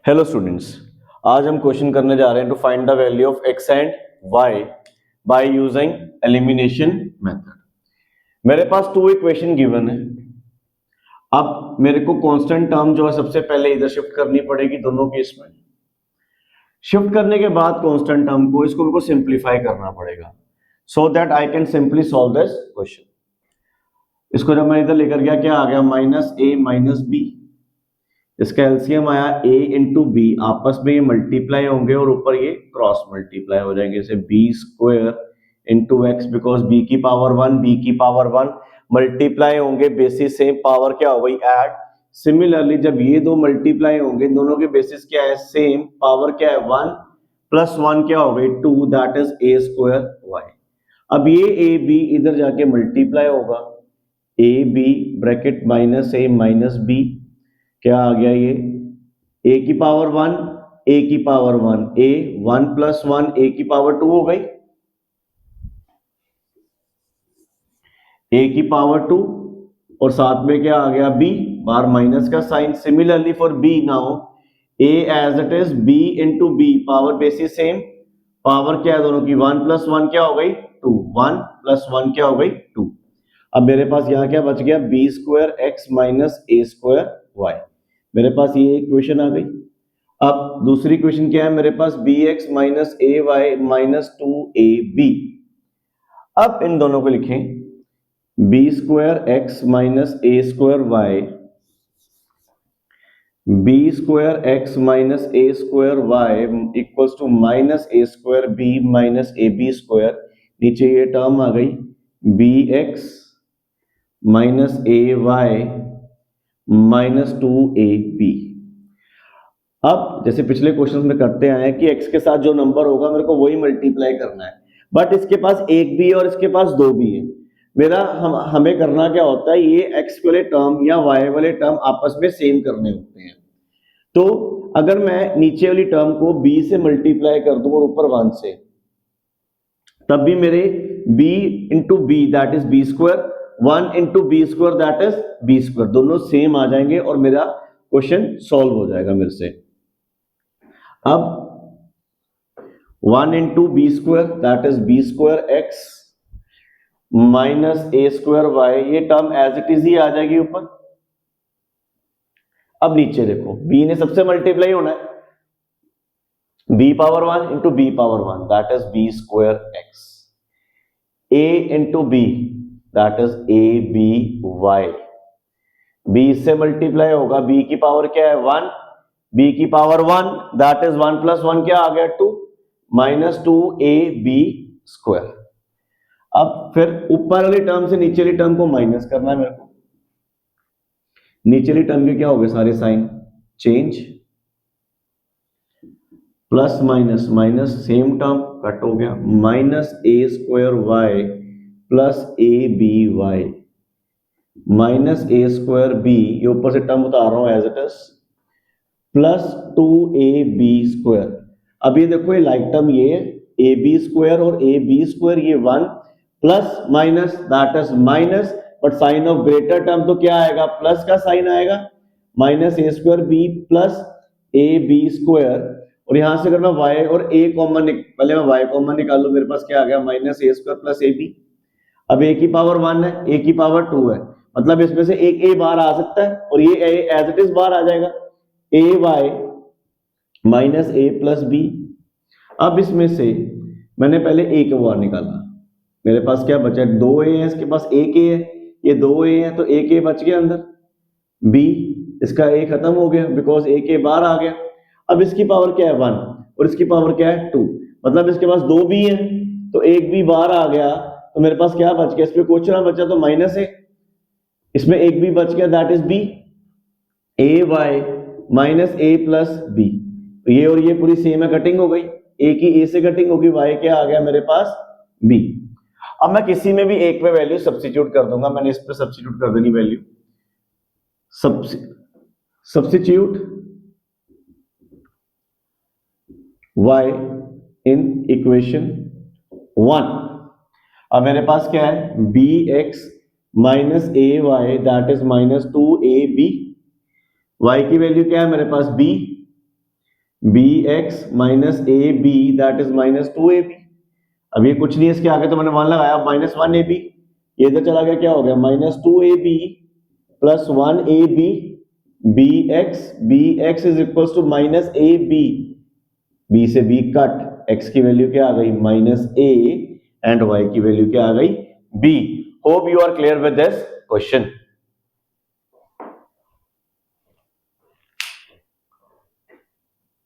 Hello students, आज हम question करने जा रहे हैं to find the value of x and y by using elimination method. मेरे पास टू इक्वेशन गिवन है। अब मेरे को कांस्टेंट टर्म जो है सबसे पहले इधर शिफ्ट करनी पड़ेगी दोनों केस में। शिफ्ट करने के बाद कांस्टेंट टर्म को इसको मेरे को सिंप्लीफाई करना पड़ेगा so that I can simply solve this question. इसको जब मैं इधर लेकर गया क्या आ गया, माइनस ए माइनस बी। इसका एलसीएम आया a इंटू बी, आपस में ये मल्टीप्लाई होंगे और ऊपर ये क्रॉस मल्टीप्लाई हो जाएंगे, जैसे b square into x, because b की पावर 1 b की पावर 1 मल्टीप्लाई होंगे, बेसिस सेम, पावर क्या हो गई ऐड। सिमिलरली जब ये दो मल्टीप्लाई होंगे, दोनों के बेसिस क्या है सेम, पावर क्या है 1 प्लस 1 क्या हो गई 2, that is a square y। अब ये a b इधर जाके मल्टीप्लाई होगा, a b bracket minus a minus b, क्या आ गया ये a की पावर 1 a की पावर 1 a 1 प्लस 1 a की पावर 2 हो गई, a की पावर 2 और साथ में क्या आ गया b, बार माइनस का sign. Similarly for b now a as it is b into b, power basis same, power क्या है दोनों की 1 प्लस 1 क्या हो गई 2, 1 प्लस 1 क्या हो गई 2। अब मेरे पास यहाँ क्या बच गया, बी स्क्वायर एक्स माइनस ए स्क्वायर वाई। मेरे पास ये इक्वेशन आ गई। अब दूसरी इक्वेशन क्या है मेरे पास, b x minus a y minus 2ab। अब इन दोनों को लिखें, b square x minus A square y, b square x minus A square y equals to minus A square b minus a b square. नीचे ये term आ गई b x minus a y minus 2ab। अब जैसे पिछले question में करते आए हैं कि x के साथ जो नंबर होगा मेरे को वही मल्टीप्लाई करना है, बट इसके पास एक भी है और इसके पास दो भी है। हमें करना क्या होता है, ये x वाले टर्म या y वाले टर्म आपस में सेम करने होते हैं। तो अगर मैं नीचे वाली टर्म को b से मल्टीप्लाई कर दूं और ऊपर 1 से, तब भी मेरे b into b that is B square, 1 into B square that is B square, दोनों सेम आ जाएंगे और मेरा क्वेश्चन सॉल्व हो जाएगा मेरे से। अब 1 into B square that is B square x minus A square Y, ये टर्म एज इट इज ही आ जाएगी ऊपर। अब नीचे देखो, b ने सबसे मल्टीप्लाई होना है, b power 1 into b power 1 that is B square x, a into b that is a b y. b से मल्टीप्लाई होगा, b की पावर क्या है 1, b की पावर 1 दैट इज 1 प्लस 1 क्या आ गया 2, माइनस 2ab स्क्वायर। अब फिर ऊपर वाली टर्म से नीचे वाली टर्म को माइनस करना है मेरे को। नीचे वाली टर्म के क्या हो गए सारे sign change, plus minus minus same term cut हो गया, minus A square y plus a b y minus A square b, ये ऊपर से टर्म उतार रहा हूं as it is, plus 2ab स्क्वायर। अब ये देखो ये लाइक टर्म ये है ए बी स्क्वायर और ए बी स्क्वायर, ये 1 plus minus that is minus, but sign of greater term तो क्या आएगा, प्लस का साइन आएगा, minus A square b plus a b square. और यहां से अगर मैं y और a कॉमन, पहले मैं y कॉमन निकालू, मेरे पास क्या आ गया minus A square plus a b. अब a की पावर 1 है, a की पावर 2 है, मतलब इसमें से एक a बाहर आ सकता है और ये एज इट इज बाहर आ जाएगा, ए y minus a plus B. अब इसमें से मैंने पहले a का बाहर निकाला, मेरे पास क्या बचा, 2a है, इसके पास एक a है, ये 2a है तो एक a बच गया अंदर, b इसका a खत्म हो गया बिकॉज एक a बाहर आ गया। अब इसकी पावर क्या है 1 और इसकी पावर क्या है 2, मतलब इसके पास दो भी है तो एक भी बाहर आ गया, तो मेरे पास क्या बच गया, इसमें कुछ ना बचा तो माइनस है, इसमें एक भी बच गया that is b, a y minus a plus b. ये और ये पूरी सेम है, कटिंग हो गई, ए की ए से कटिंग होगी, वाई क्या आ गया मेरे पास बी। अब मैं किसी में भी एक पे वैल्यू सब्स्टिट्यूट कर दूंगा, मैंने इस पे सब्स्टिट्यूट कर देनी value, substitute y in equation 1। अब मेरे पास क्या है bx minus a y that is minus 2ab, y की वैल्यू क्या है मेरे पास b, b x minus a b that is minus two a b. अब ये कुछ नहीं है, इसके आगे तो मैंने वन लगाया, माइनस वन ए बी, ये इधर चला गया, क्या हो गया minus two a b plus one a b, b x is equal to minus a b से बी कट, x की वैल्यू क्या आ गई माइनस ए एंड y की वैल्यू क्या आ गई b। Hope you are clear with this question.